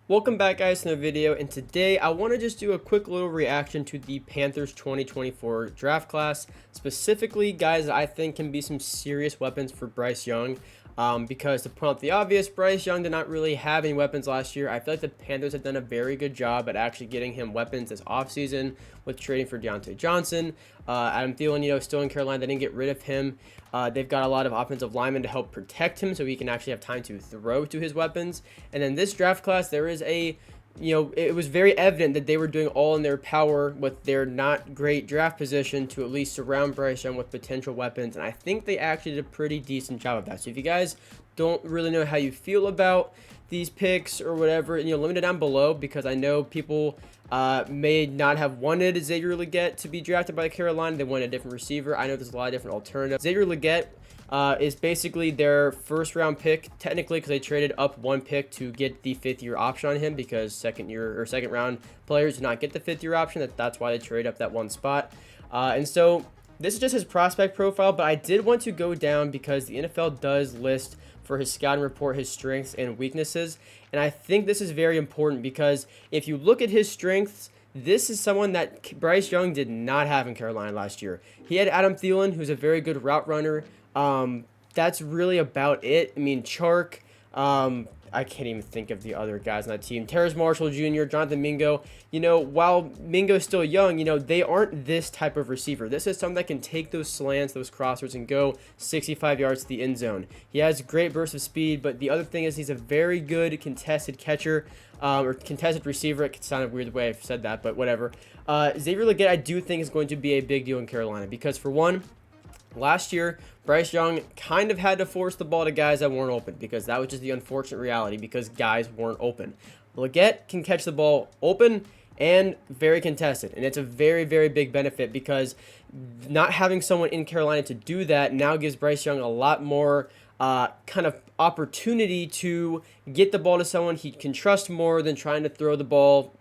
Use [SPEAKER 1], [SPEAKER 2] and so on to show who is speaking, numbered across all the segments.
[SPEAKER 1] Welcome back, guys, to the video, and today I want to just do a quick little reaction to the Panthers 2024 draft class, specifically guys that I think can be some serious weapons for Bryce Young. Because to point out the obvious, Bryce Young did not really have any weapons last year. I feel like the Panthers have done a very good job at actually getting him weapons this offseason with trading for Deontay Johnson. Adam Thielen, still in Carolina. They didn't get rid of him. They've got a lot of offensive linemen to help protect him so he can actually have time to throw to his weapons. And then this draft class, there is it was very evident that they were doing all in their power with their not great draft position to at least surround Bryce Young with potential weapons. And I think they actually did a pretty decent job of that. So if you guys don't really know how you feel about these picks or whatever, let me know down below, because I know people may not have wanted Xavier Legette to be drafted by Carolina. They wanted a different receiver. I know there's a lot of different alternatives. Xavier Legette is basically their first round pick, technically, because they traded up one pick to get the 5th-year option on him, because second round players do not get the 5th-year option. That's why they trade up that one spot. And so this is just his prospect profile, but I did want to go down because the NFL does list for his scouting report his strengths and weaknesses. And I think this is very important because if you look at his strengths, this is someone that Bryce Young did not have in Carolina last year. He had Adam Thielen, who's a very good route runner. That's really about it. I mean, Chark, I can't even think of the other guys on that team. Terrace Marshall Jr., Jonathan Mingo. While Mingo's still young, they aren't this type of receiver. This is someone that can take those slants, those crossers, and go 65 yards to the end zone. He has great burst of speed, but the other thing is he's a very good contested catcher, or contested receiver. It sounded weird the way I've said that, but whatever. Xavier Legette, I do think, is going to be a big deal in Carolina because, for one, last year, Bryce Young kind of had to force the ball to guys that weren't open because that was just the unfortunate reality because guys weren't open. Legette can catch the ball open and very contested, and it's a very, very big benefit because not having someone in Carolina to do that now gives Bryce Young a lot more kind of opportunity to get the ball to someone he can trust more than trying to throw the ball,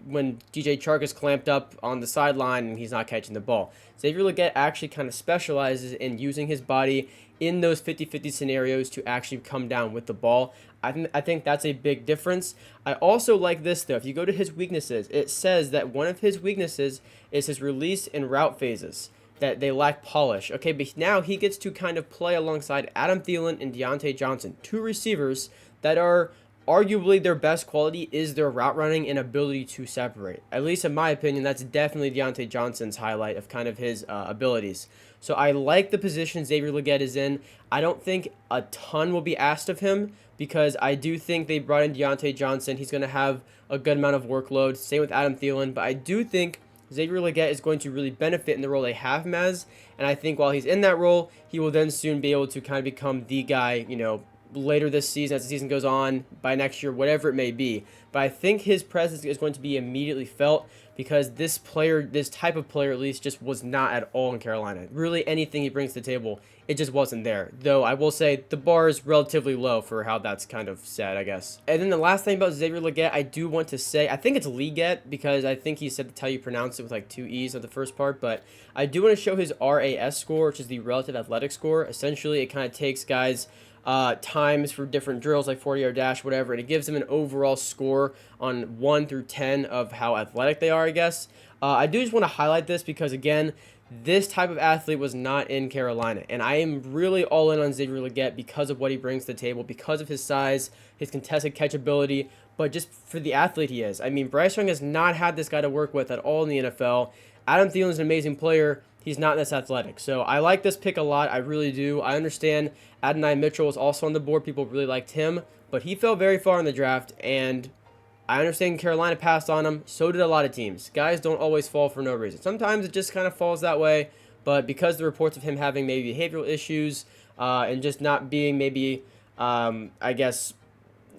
[SPEAKER 1] when DJ Chark is clamped up on the sideline and he's not catching the ball. Xavier Legette actually kind of specializes in using his body in those 50-50 scenarios to actually come down with the ball. I think that's a big difference. I also like this, though. If you go to his weaknesses, it says that one of his weaknesses is his release and route phases, that they lack polish. Okay, but now he gets to kind of play alongside Adam Thielen and Deontay Johnson, two receivers that are arguably their best quality is their route running and ability to separate. At least in my opinion, that's definitely Deontay Johnson's highlight of kind of his abilities. So I like the position Xavier Legette is in. I don't think a ton will be asked of him because I do think they brought in Deontay Johnson. He's going to have a good amount of workload. Same with Adam Thielen. But I do think Xavier Legette is going to really benefit in the role they have him as. And I think while he's in that role, he will then soon be able to kind of become the guy, later this season, as the season goes on, by next year, whatever it may be. But I think his presence is going to be immediately felt because this type of player at least, just was not at all in Carolina. Really, anything he brings to the table, it just wasn't there. Though I will say the bar is relatively low for how that's kind of said, I guess. And then the last thing about Xavier Legette, I do want to say, I think it's Legette because I think he said that's how you pronounce it with like 2 E's at the first part. But I do want to show his RAS score, which is the relative athletic score. Essentially, it kind of takes guys' times for different drills like 40-yard dash, whatever, and it gives them an overall score on 1 through 10 of how athletic they are, I guess. I do just want to highlight this because, again, this type of athlete was not in Carolina, and I am really all in on Xavier Legette because of what he brings to the table, because of his size, his contested catch ability, but just for the athlete he is. I mean, Bryce Young has not had this guy to work with at all in the NFL. Adam Thielen is an amazing player. He's not this athletic. So I like this pick a lot. I really do. I understand Adonai Mitchell was also on the board. People really liked him, but he fell very far in the draft, and I understand Carolina passed on him. So did a lot of teams. Guys don't always fall for no reason. Sometimes it just kind of falls that way, but because the reports of him having maybe behavioral issues and just not being maybe, I guess,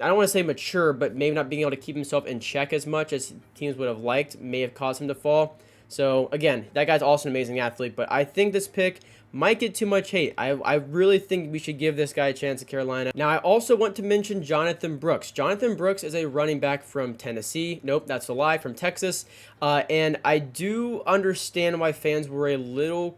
[SPEAKER 1] I don't want to say mature, but maybe not being able to keep himself in check as much as teams would have liked may have caused him to fall. So, again, that guy's also an amazing athlete, but I think this pick might get too much hate. I really think we should give this guy a chance at Carolina. Now, I also want to mention Jonathan Brooks. Jonathan Brooks is a running back from Tennessee. Nope, that's a lie, from Texas. And I do understand why fans were a little,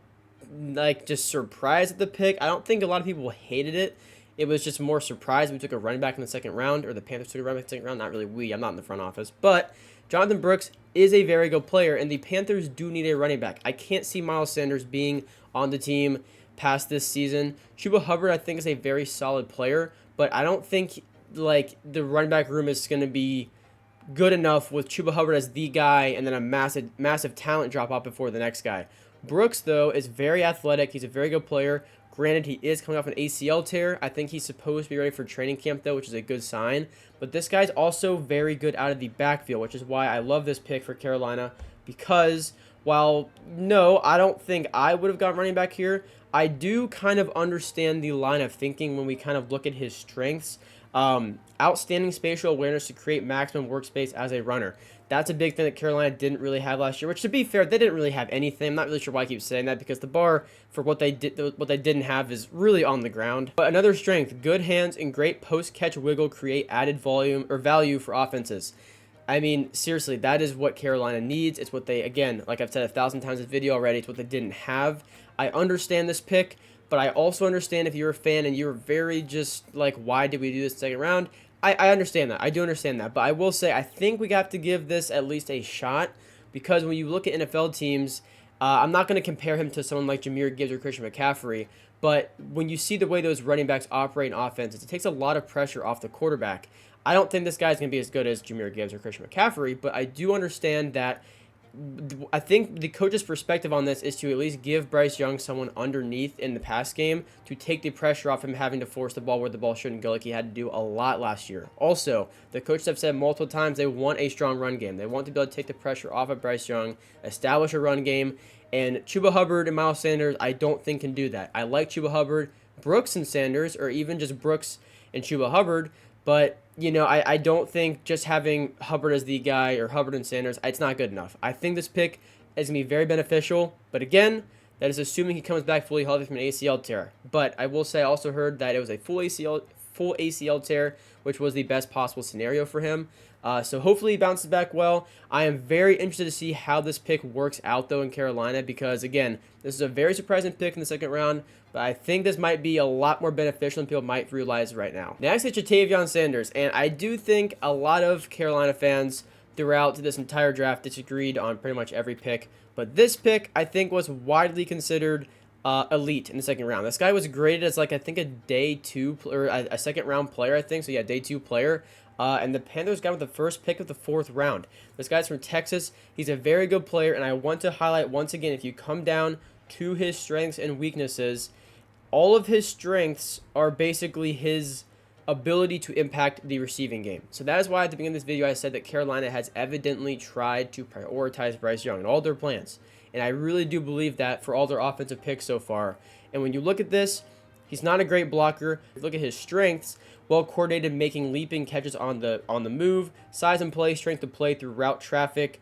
[SPEAKER 1] just surprised at the pick. I don't think a lot of people hated it. It was just more surprised we took a running back in the second round, or the Panthers took a running back in the second round. Not really we. I'm not in the front office. But Jonathan Brooks is a very good player, and the Panthers do need a running back. I can't see Miles Sanders being on the team past this season. Chuba Hubbard, I think, is a very solid player, but I don't think like the running back room is going to be good enough with Chuba Hubbard as the guy and then a massive talent drop off before the next guy. Brooks, though, is very athletic. He's a very good player. Granted, he is coming off an ACL tear. I think he's supposed to be ready for training camp, though, which is a good sign. But this guy's also very good out of the backfield, which is why I love this pick for Carolina. Because while, no, I don't think I would have got running back here, I do kind of understand the line of thinking when we kind of look at his strengths. Outstanding spatial awareness to create maximum workspace as a runner. That's a big thing that Carolina didn't really have last year, which, to be fair, they didn't really have anything. I'm not really sure why I keep saying that, because the bar for what they didn't have is really on the ground. But another strength, good hands and great post-catch wiggle create added volume or value for offenses. I mean, seriously, that is what Carolina needs. It's what they, again, like I've said 1,000 times in this video already, it's what they didn't have. I understand this pick, but I also understand if you're a fan and you're very just like, why did we do this second round? I understand that. I do understand that. But I will say, I think we have to give this at least a shot, because when you look at NFL teams, I'm not going to compare him to someone like Jahmyr Gibbs or Christian McCaffrey, but when you see the way those running backs operate in offenses, it takes a lot of pressure off the quarterback. I don't think this guy's going to be as good as Jahmyr Gibbs or Christian McCaffrey, but I do understand that. I think the coach's perspective on this is to at least give Bryce Young someone underneath in the pass game to take the pressure off him having to force the ball where the ball shouldn't go, like he had to do a lot last year. Also, the coaches have said multiple times they want a strong run game. They want to be able to take the pressure off of Bryce Young, establish a run game, and Chuba Hubbard and Miles Sanders I don't think can do that. I like Chuba Hubbard, Brooks and Sanders, or even just Brooks and Chuba Hubbard, but you know, I don't think just having Hubbard as the guy, or Hubbard and Sanders, it's not good enough. I think this pick is going to be very beneficial. But again, that is assuming he comes back fully healthy from an ACL tear. But I will say I also heard that it was a full ACL tear, which was the best possible scenario for him. So hopefully he bounces back well. I am very interested to see how this pick works out, though, in Carolina, because, again, this is a very surprising pick in the second round, but I think this might be a lot more beneficial than people might realize right now. Next is Ja'Tavion Sanders, and I do think a lot of Carolina fans throughout this entire draft disagreed on pretty much every pick, but this pick, I think, was widely considered elite in the second round. This guy was graded as, like, I think a day 2, or a second round player, I think, so yeah, day 2 player. And the Panthers got him with the first pick of the 4th round. This guy's from Texas. He's a very good player, and I want to highlight once again, if you come down to his strengths and weaknesses, all of his strengths are basically his ability to impact the receiving game. So that is why at the beginning of this video I said that Carolina has evidently tried to prioritize Bryce Young in all their plans. And I really do believe that for all their offensive picks so far. And when you look at this, he's not a great blocker. Look at his strengths. Well coordinated, making leaping catches on the move, size and play, strength to play through route traffic,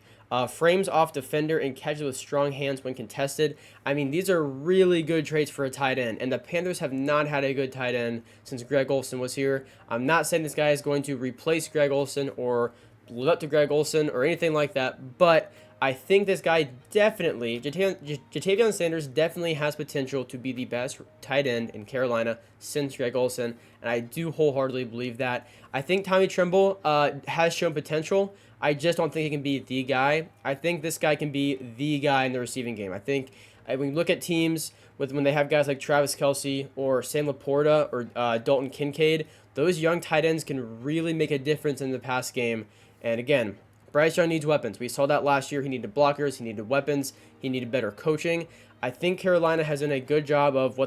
[SPEAKER 1] frames off defender, and catches with strong hands when contested. I mean, these are really good traits for a tight end, and the Panthers have not had a good tight end since Greg Olsen was here. I'm not saying this guy is going to replace Greg Olsen or live up to Greg Olsen or anything like that, but I think this guy definitely, Ja'Tavion Sanders definitely has potential to be the best tight end in Carolina since Greg Olsen, and I do wholeheartedly believe that. I think Tommy Tremble has shown potential. I just don't think he can be the guy. I think this guy can be the guy in the receiving game. I think when you look at teams when they have guys like Travis Kelce or Sam Laporta or Dalton Kincaid, those young tight ends can really make a difference in the pass game. And again, Bryce Young needs weapons. We saw that last year. He needed blockers. He needed weapons. He needed better coaching. I think Carolina has done a good job of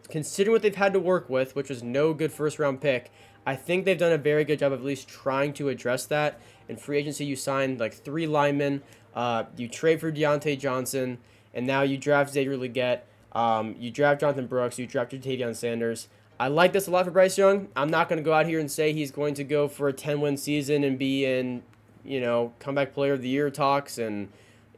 [SPEAKER 1] considering what they've had to work with, which was no good first-round pick. I think they've done a very good job of at least trying to address that. In free agency, you signed like 3 linemen. You trade for Deontay Johnson, and now you draft Xavier Legette. You draft Jonathan Brooks. You draft Ja'Tavion Sanders. I like this a lot for Bryce Young. I'm not going to go out here and say he's going to go for a 10-win season and be in, comeback player of the year talks and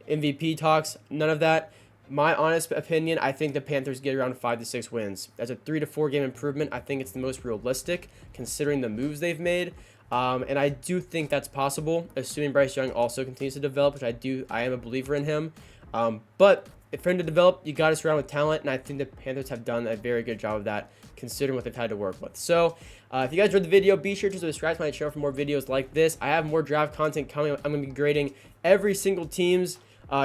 [SPEAKER 1] MVP talks. None of that. My honest opinion, I think the Panthers get around 5 to 6 wins. As a 3 to 4 game improvement, I think it's the most realistic considering the moves they've made. And I do think that's possible, assuming Bryce Young also continues to develop, which I am a believer in him. But for him to develop, you got to surround with talent, and I think the Panthers have done a very good job of that, considering what they've had to work with. So, if you guys enjoyed the video, be sure to subscribe to my channel for more videos like this. I have more draft content coming. I'm going to be grading every single team's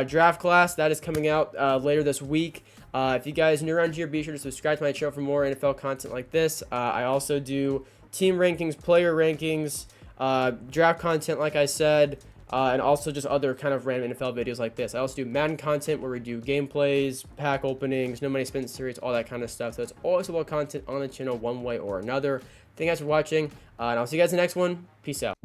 [SPEAKER 1] draft class that is coming out later this week. If you guys are new around here, be sure to subscribe to my channel for more NFL content like this. I also do team rankings, player rankings, draft content, like I said, and also just other kind of random NFL videos like this. I also do Madden content where we do gameplays, pack openings, no money spent series, all that kind of stuff. So it's always about content on the channel one way or another. Thank you guys for watching, and I'll see you guys in the next one. Peace out.